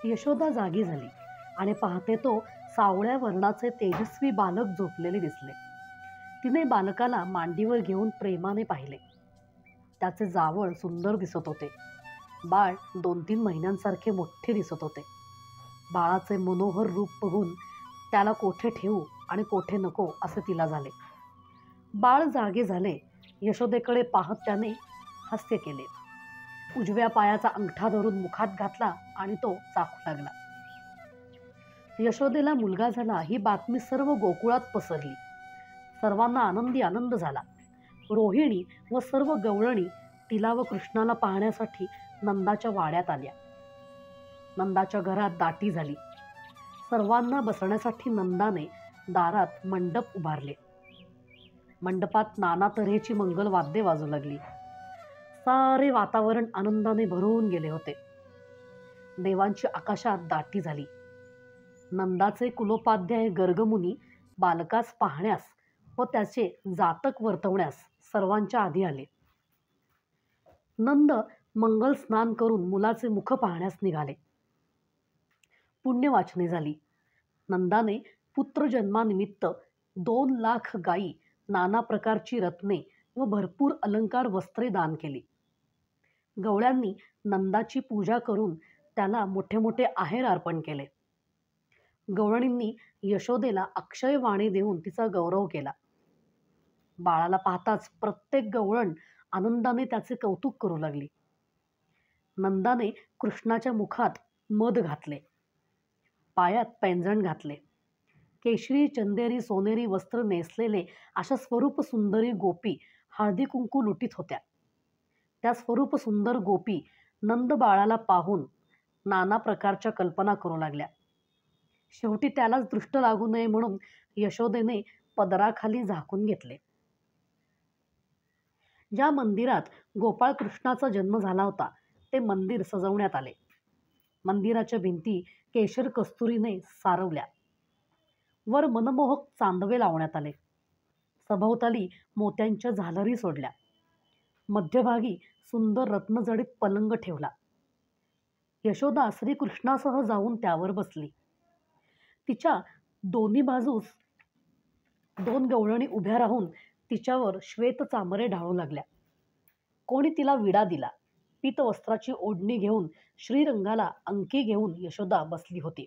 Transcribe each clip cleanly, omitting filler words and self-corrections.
यशोदा जागी झाली आणि पाहते तो सावळ्या वर्णाचे तेजस्वी बालक झोपलेले दिसले. तिने बालकाला मांडीवर घेऊन प्रेमाने पाहिले. त्याचे जावळ सुंदर दिसत होते. बाळ 2-3 महिन्यांसारखे मोठे दिसत होते. बाळाचे मनोहर रूप बघून त्याला कोठे ठेवू आणि कोठे नको असे तिला झाले. बाळ जागे झाले. यशोदेकडे पाहत त्याने हास्य केले. उजव्या पायाचा अंगठा धरून मुखात घातला आणि तो चाखू लागला. यशोदेला मुलगा झाला ही बातमी सर्व गोकुळात पसरली. सर्वांना आनंद झाला. रोहिणी व सर्व गवळणी तिला व कृष्णाला पाहण्यासाठी नंदाच्या वाड्यात आल्या. नंदाच्या घरात दाटी झाली. सर्वांना बसण्यासाठी नंदाने दारात मंडप उभारले. मंडपात नाना तऱ्हेची मंगलवाद्ये वाजू लागली. सारे वातावरण आनंदाने भरून गेले होते. देवांची आकाशात दाटी झाली. नंदाचे कुलोपाध्याय गर्गमुनी बालकास पाहण्यास व त्याचे जातक वर्तवण्यास सर्वांच्या आधी आले. नंद मंगल स्नान करून मुलाचे मुख पाहण्यास निघाले. पुण्यवाचने झाली. नंदाने पुत्रजन्मानिमित्त 2 लाख गायी, नाना प्रकारची रत्ने व भरपूर अलंकार वस्त्रे दान केली. गवळ्यांनी नंदाची पूजा करून त्याला मोठे मोठे आहेर अर्पण केले. गवळणींनी यशोदेला अक्षय वाणी देऊन तिचा गौरव केला. बाळाला पाहताच प्रत्येक गवळण आनंदाने त्याचे कौतुक करू लागली. नंदाने कृष्णाच्या मुखात मध घातले, पायात पैंजण घातले. केशरी, चंदेरी, सोनेरी वस्त्र नेसलेले अशा स्वरूप सुंदरी गोपी हळदी कुंकू लुटीत होत्या. त्या स्वरूप सुंदर गोपी नंद बाळाला पाहून नाना प्रकारच्या कल्पना करू लागल्या. शेवटी त्यालाच दृष्ट लागू नये म्हणून यशोदेने पदराखाली झाकून घेतले. ज्या मंदिरात गोपाळ कृष्णाचा जन्म झाला होता ते मंदिर सजवण्यात आले. मंदिराच्या भिंती केशर कस्तुरीने सारवल्या. वर मनमोहक चांदवे लावण्यात आले. सभोवताली मोत्यांच्या झालरी सोडल्या. मध्यभागी सुंदर रत्नजडित पलंग ठेवला. यशोदा श्रीकृष्णासह जाऊन त्यावर बसली. तिच्या दोन्ही बाजूस 2 गवळणी उभ्या राहून तिच्यावर श्वेत चामरे ढाळू लागल्या. कोणी तिला विडा दिला. पीतवस्त्राची ओढणी घेऊन श्रीरंगाला अंकी घेऊन यशोदा बसली होती.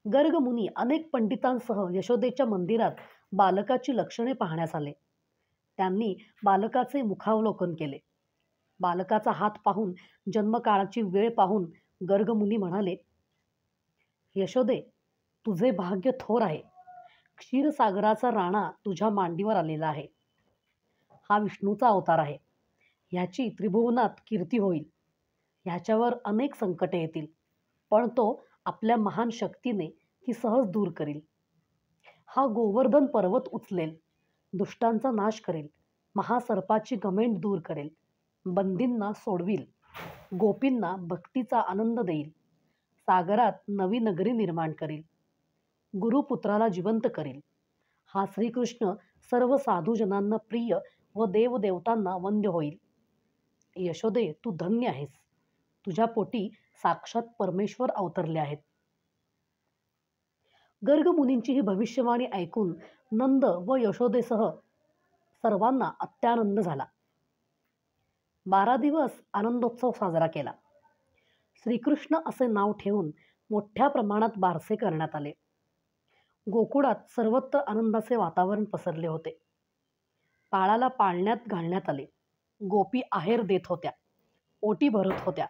गर्गमुनी अनेक पंडितांसह यशोदेच्या मंदिरात बालकाची लक्षणे पाहण्यास आले. त्यांनी बालकाचे मुखावलोकन केले. बालकाचा हात पाहून, जन्मकाळाची वेळ पाहून गर्गमुनी म्हणाले, यशोदे, तुझे भाग्य थोर आहे. क्षीरसागराचा राणा तुझ्या मांडीवर आलेला आहे. हा विष्णूचा अवतार आहे. ह्याची त्रिभुवनात कीर्ती होईल. ह्याच्यावर अनेक संकटे येतील, पण तो आपल्या महान शक्तीने ती सहज दूर करील. हा गोवर्धन पर्वत उचलेल, दुष्टांचा नाश करेल, महासर्पाची गमेंड दूर करेल, बंदींना सोडविल, गोपींना भक्तीचा आनंद देईल, सागरात नवी नगरी निर्माण करील, गुरुपुत्राला जिवंत करील. हा श्रीकृष्ण सर्व साधूजनांना प्रिय व देवदेवतांना वंद्य होईल. यशोदे, तू धन्य आहेस. तुझ्या पोटी साक्षात परमेश्वर अवतरले आहेत. गर्गमुनींची ही भविष्यवाणी ऐकून नंद व यशोदेसह सर्वांना अत्यानंद झाला. 12 दिवस आनंदोत्सव साजरा केला. श्रीकृष्ण असे नाव ठेवून मोठ्या प्रमाणात बारसे करण्यात आले. गोकुळात सर्वत्र आनंदाचे वातावरण पसरले होते. बाळाला पाळण्यात घालण्यात आले. गोपी आहेर देत होत्या, ओटी भरत होत्या.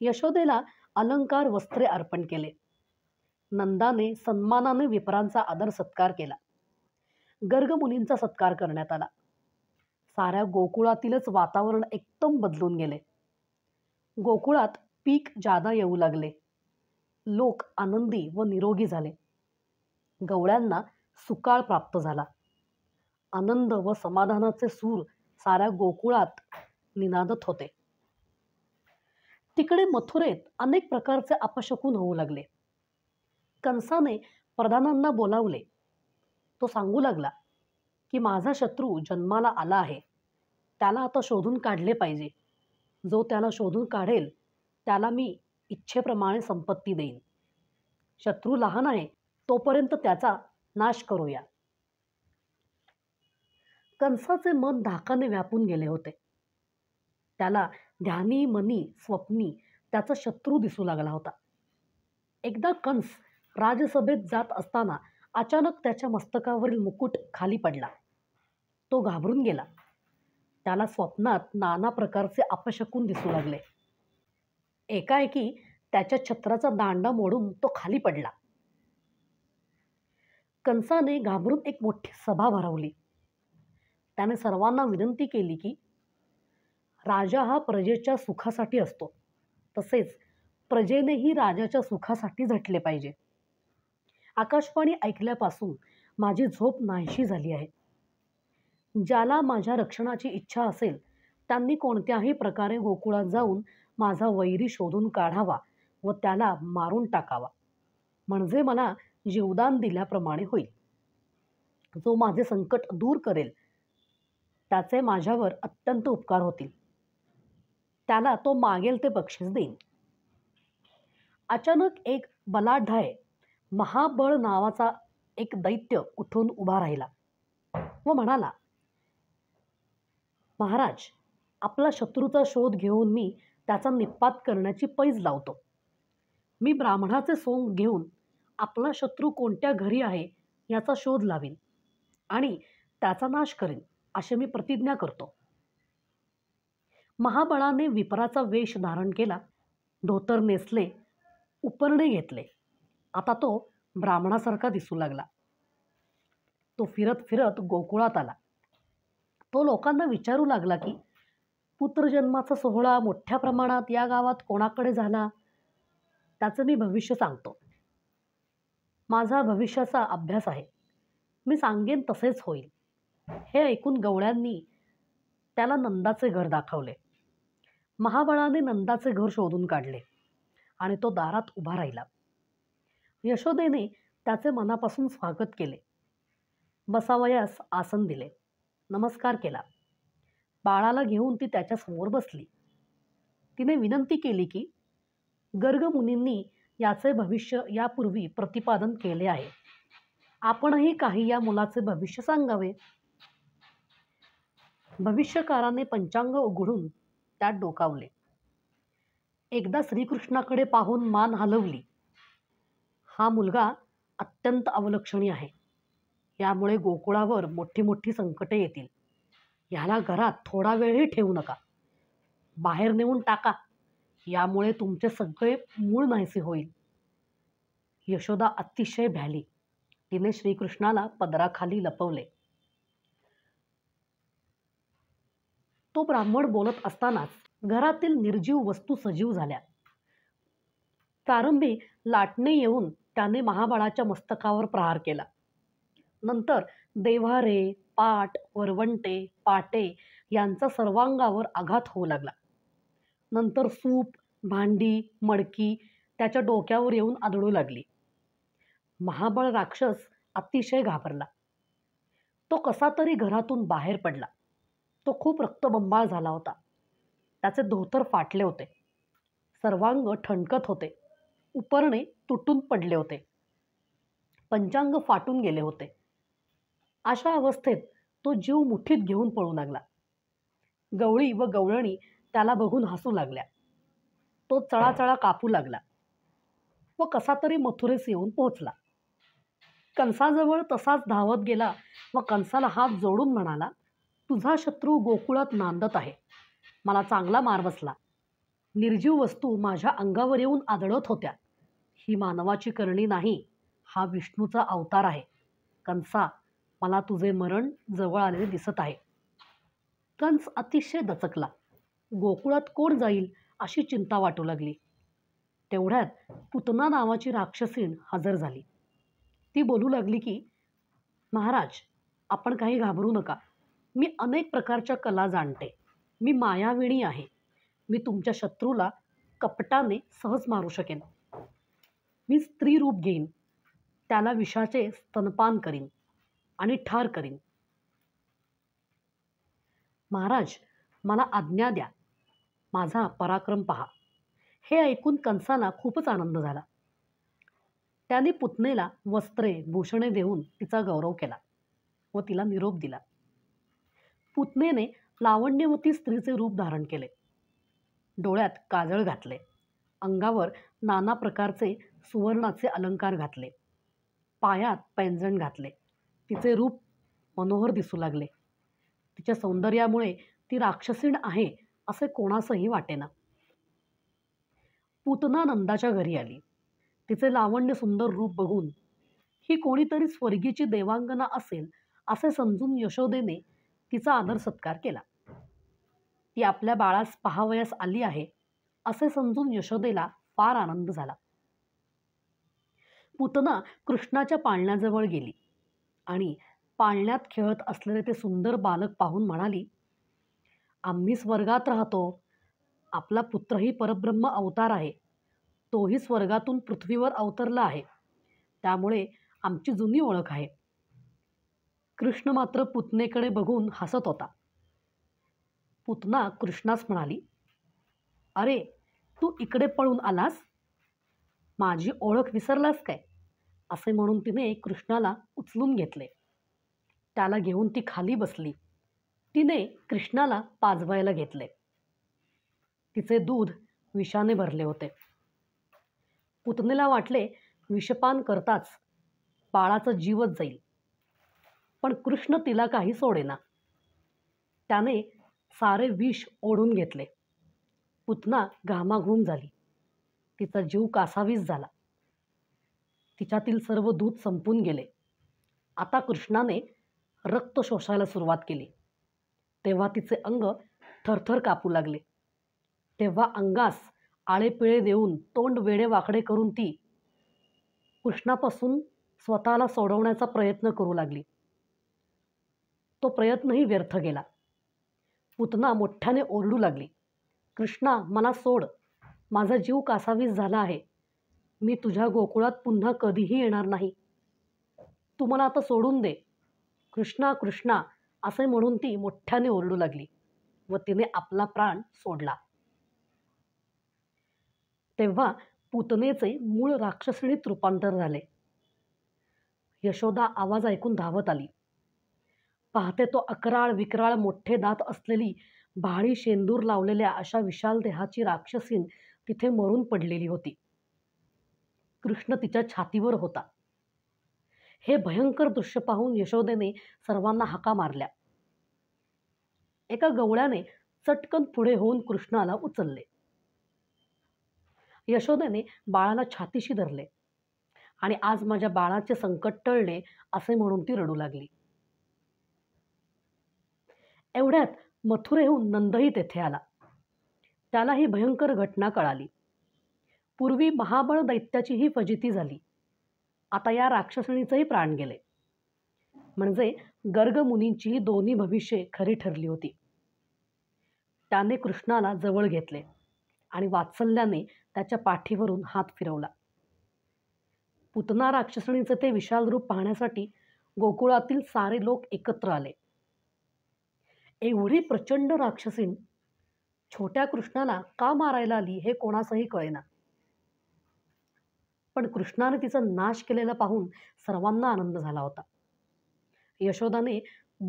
यशोदेला अलंकार वस्त्रे अर्पण केले. नंदाने सन्मानाने विप्रांचा आदर सत्कार केला. गर्गमुनींचा सत्कार करण्यात आला. साऱ्या गोकुळातीलच वातावरण एकदम बदलून गेले. गोकुळात पीक जादा येऊ लागले. लोक आनंदी व निरोगी झाले. गवळ्यांना सुकाळ प्राप्त झाला. आनंद व समाधानाचे सूर साऱ्या गोकुळात निनादत होते. तिकडे मथुरेत अनेक प्रकारचे अपशकुन होऊ लागले. कंसाने प्रधानांना बोलावले. तो सांगू लागला की माझा शत्रू जन्माला आला आहे. त्याला आता शोधून काढले पाहिजे. जो त्याला शोधून काढेल त्याला मी इच्छेप्रमाणे संपत्ती देईन. शत्रू लहान आहे तोपर्यंत त्याचा नाश करूया. कंसाचे मन धाकाने व्यापून गेले होते. त्याला ध्यानी मनी स्वप्नी त्याचा शत्रू दिसू लागला होता. एकदा कंस राजसभेत जात असताना अचानक त्याच्या मस्तकावरील मुकुट खाली पडला. तो घाबरून गेला. त्याला स्वप्नात नाना प्रकारचे अपशकुन दिसू लागले. एकाएकी त्याच्या छत्राचा दांडा मोडून तो खाली पडला. कंसाने घाबरून एक मोठी सभा भरवली. त्याने सर्वांना विनंती केली की राजा हा प्रजेच्या सुखासाठी असतो, तसेच प्रजेनेही राजाच्या सुखासाठी झटले पाहिजे. आकाशवाणी ऐकल्यापासून माझी झोप नाहीशी झाली आहे. ज्याला माझ्या रक्षणाची इच्छा असेल त्यांनी कोणत्याही प्रकारे गोकुळात जाऊन माझा वैरी शोधून काढावा व त्याला मारून टाकावा, म्हणजे मला जीवदान दिल्याप्रमाणे होईल. जो माझे संकट दूर करेल त्याचे माझ्यावर अत्यंत उपकार होतील. त्याला तो मागेल ते बक्षीस देईन. अचानक एक बलाढ्य महाबळ नावाचा एक दैत्य उठून उभा राहिला व म्हणाला, महाराज, आपला शत्रूचा शोध घेऊन मी त्याचा निपात करण्याची पैज लावतो. मी ब्राह्मणाचे सोंग घेऊन आपला शत्रू कोणत्या घरी आहे याचा शोध लावीन आणि त्याचा नाश करीन, असे मी प्रतिज्ञा करतो. महाबळाने विपराचा वेश धारण केला, धोतर नेसले, उपरणे घेतले. आता तो ब्राह्मणासारखा दिसू लागला. तो फिरत फिरत गोकुळात आला. तो लोकांना विचारू लागला की पुत्रजन्माचा सोहळा मोठ्या प्रमाणात या गावात कोणाकडे झाला, त्याचं मी भविष्य सांगतो. माझा भविष्याचा अभ्यास आहे. मी सांगेन तसेच होईल. हे ऐकून गवळ्यांनी त्याला नंदाचे घर दाखवले. महाबळाने नंदाचे घर शोधून काढले आणि तो दारात उभा राहिला. यशोदेने त्याचे मनापासून स्वागत केले. बसावयास आसन दिले. नमस्कार केला. बाळाला घेऊन ती त्याच्यासमोर बसली. तिने विनंती केली की गर्ग मुनींनी याचे भविष्य यापूर्वी प्रतिपादन केले आहे. आपणही काही या मुलाचे भविष्य सांगावे. भविष्यकाराने पंचांग उघडून त्यात डोकावले. एकदा श्रीकृष्णाकडे पाहून मान हलवली. हा मुलगा अत्यंत अवलक्षणी आहे. यामुळे गोकुळावर मोठी मोठी संकटे येतील. ह्याला घरात थोडा वेळही ठेवू नका. बाहेर नेऊन टाका. यामुळे तुमचे सगळे मूळ नाहीसे होईल. यशोदा अतिशय भ्याली. तिने श्रीकृष्णाला पदराखाली लपवले. तो ब्राह्मण बोलत असतानाच घरातील निर्जीव वस्तू सजीव झाल्या. प्रारंभी लाटणे येऊन त्याने महाबळाच्या मस्तकावर प्रहार केला. नंतर देव्हारे, पाट, वरवंटे, पाटे यांचा सर्वांगावर आघात होऊ लागला. नंतर सूप, भांडी, मडकी त्याच्या डोक्यावर येऊन आदळू लागली. महाबळ राक्षस अतिशय घाबरला. तो कसा तरी घरातून बाहेर पडला. तो खूप रक्तबंबाळ झाला होता. त्याचे धोतर फाटले होते. सर्वांग ठणकत होते. उपरणे तुटून पडले होते. पंचांग फाटून गेले होते. अशा अवस्थेत तो जीव मुठीत घेऊन पळू लागला. गवळी व गवळणी त्याला बघून हसू लागल्या. तो चळाचळा कापू लागला व कसा तरी मथुरेस येऊन पोहोचला. कंसाजवळ तसाच धावत गेला व कंसाला हात जोडून म्हणाला, तुझा शत्रू गोकुळात नांदत आहे. मला चांगला मार बसला. निर्जीव वस्तू माझ्या अंगावर येऊन आदळत होत्या. ही मानवाची करणी नाही, हा विष्णूचा अवतार आहे. कंसा, मला तुझे मरण जवळ आलेले दिसत आहे. कंस अतिशय दचकला. गोकुळात कोण जाईल अशी चिंता वाटू लागली. तेवढ्यात पुतना नावाची राक्षसीण हजर झाली. ती बोलू लागली की महाराज, आपण काही घाबरू नका. मी अनेक प्रकारच्या कला जाणते. मी मायाविणी आहे. मी तुमच्या शत्रूला कपटाने सहज मारू शकेन. मी स्त्री रूप घेईन, त्याला विषाचे स्तनपान करीन आणि ठार करीन. महाराज, मला आज्ञा द्या. माझा पराक्रम पहा. हे ऐकून कंसाला खूपच आनंद झाला. त्याने पुतणेला वस्त्रे भूषणे देऊन तिचा गौरव केला व तिला निरोप दिला. पुतणेने लावण्यवती स्त्रीचे रूप धारण केले. डोळ्यात काजळ घातले, अंगावर नाना प्रकारचे सुवर्णाचे अलंकार घातले, पायात पैंजण घातले. तिचे रूप मनोहर दिसू लागले. तिच्या सौंदर्यामुळे ती राक्षसीण आहे असे कोणासही वाटेना. पूतना नंदाच्या घरी आली. तिचे लावण्य सुंदर रूप बघून ही कोणीतरी स्वर्गीची देवांगना असेल असे समजून यशोदेने तिचा आदर सत्कार केला. ती आपल्या बाळास पाहावयास आली आहे असे समजून यशोदेला फार आनंद झाला. पूतना कृष्णाच्या पाळण्याजवळ गेली आणि पाळण्यात खेळत असलेले ते सुंदर बालक पाहून म्हणाली, आम्ही स्वर्गात राहतो. आपला पुत्रही परब्रह्म अवतार आहे. तोही स्वर्गातून पृथ्वीवर अवतरला आहे. त्यामुळे आमची जुनी ओळख आहे. कृष्ण मात्र पुतनेकडे बघून हसत होता. पूतना कृष्णास म्हणाली, अरे, तू इकडे पळून आलास? माझी ओळख विसरलास काय? असे म्हणून तिने कृष्णाला उचलून घेतले. त्याला घेऊन ती खाली बसली. तिने कृष्णाला पाजवायला घेतले. तिचे दूध विषाने भरले होते. पुतनेला वाटले विषपान करताच बाळाचा जीवच जाईल. पण कृष्ण तिला काही सोडेना. त्याने सारे विष ओढून घेतले. पुतना घामाघूम झाली. तिचा जीव कासावीस झाला. तिच्यातील सर्व दूध संपून गेले. आता कृष्णाने रक्त शोषायला सुरुवात केली. तेव्हा तिचे अंग थरथर कापू लागले. तेव्हा अंगास आळेपिळे देऊन तोंड वेडे वाकडे करून ती कृष्णापासून स्वतःला सोडवण्याचा प्रयत्न करू लागली. तो प्रयत्नही व्यर्थ गेला. पूतना मोठ्याने ओरडू लागली, कृष्णा, मला सोड. माझा जीव कासावीस झाला आहे. मी तुझ्या गोकुळात पुन्हा कधीही येणार नाही. तू मला आता सोडून दे. कृष्णा, कृष्णा असे म्हणून ती मोठ्याने ओरडू लागली व तिने आपला प्राण सोडला. तेव्हा पूतनेचे मूळ राक्षसिणीत रूपांतर झाले. यशोदा आवाज ऐकून धावत आली. पाहते तो अकराळ विक्राळ मोठे दात असलेली भाळी शेंदूर लावलेल्या अशा विशाल देहाची राक्षसीण तिथे मरून पडलेली होती. कृष्ण तिच्या छातीवर होता. हे भयंकर दृश्य पाहून यशोदेने सर्वांना हाका मारल्या. एका गवळ्याने चटकन पुढे होऊन कृष्णाला उचलले. यशोदेने बाळाला छातीशी धरले आणि आज माझ्या बाळाचे संकट टळले असे म्हणून ती रडू लागली. एवढ्यात मथुरेहून नंदही तेथे आला. त्याला ही भयंकर घटना कळाली. पूर्वी महाबळ दैत्याची ही फजिती झाली. आता या राक्षसणीचेही प्राण गेले. म्हणजे गर्ग मुनींचीही दोन्ही भविष्ये खरी ठरली होती. त्याने कृष्णाला जवळ घेतले आणि वात्सल्याने त्याच्या पाठीवरून हात फिरवला. पूतना राक्षसणीचे ते विशाल रूप पाहण्यासाठी गोकुळातील सारे लोक एकत्र आले. एवढी प्रचंड राक्षसीण छोट्या कृष्णाला का मारायला आली हे कोणासही कळेना. पण कृष्णाने तिचा नाश केलेला पाहून सर्वांना आनंद झाला होता. यशोदाने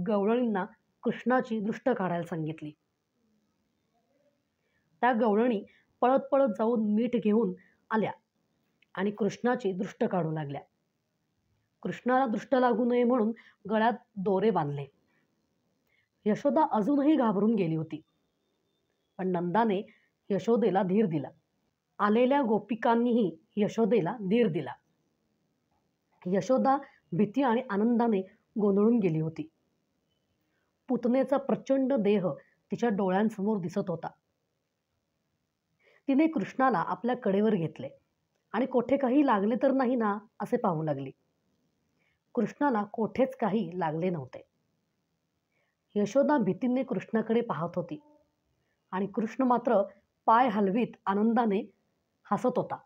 गवळणींना कृष्णाची दृष्ट काढायला सांगितली. त्या गवळणी पळत पळत जाऊन मीठ घेऊन आल्या आणि कृष्णाची दृष्ट काढू लागल्या. कृष्णाला दृष्ट लागू नये म्हणून गळ्यात दोरे बांधले. यशोदा अजूनही घाबरून गेली होती. पण नंदाने यशोदेला धीर दिला. आलेल्या गोपिकांनीही यशोदेला धीर दिला. यशोदा भीती आणि आनंदाने गोंधळून गेली होती. पूतनेचा प्रचंड देह तिच्या डोळ्यांसमोर दिसत होता. तिने कृष्णाला आपल्या कडेवर घेतले आणि कोठे काही लागले तर नाही ना असे पाहू लागली. कृष्णाला कोठेच काही लागले नव्हते. यशोदा भीतीने कृष्णाकडे पाहत होती आणि कृष्ण मात्र पाय हलवीत आनंदाने हसत होता.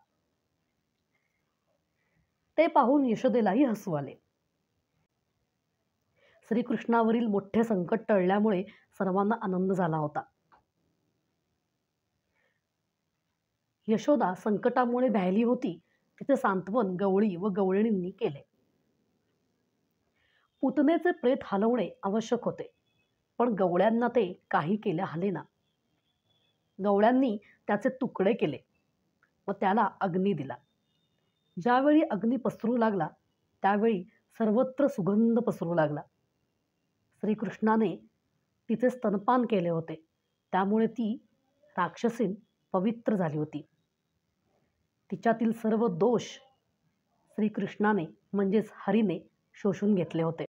ते पाहून यशोदेलाही हसू आले. श्रीकृष्णावरील मोठे संकट टळल्यामुळे सर्वांना आनंद झाला होता. यशोदा संकटामुळे भ्यायली होती, तिचे सांत्वन गवळी व गवळणींनी केले. पुतनेचे प्रेत हलवणे आवश्यक होते, पण गवळ्यांना ते काही केल्या हलेना. गवळ्यांनी त्याचे तुकडे केले व त्याला अग्नी दिला. ज्यावेळी अग्नी पसरू लागला, त्यावेळी सर्वत्र सुगंध पसरू लागला. श्रीकृष्णाने तिचे स्तनपान केले होते, त्यामुळे ती राक्षसीन पवित्र झाली होती. तिच्यातील सर्व दोष श्रीकृष्णाने म्हणजेच हरीने शोषून घेतले होते.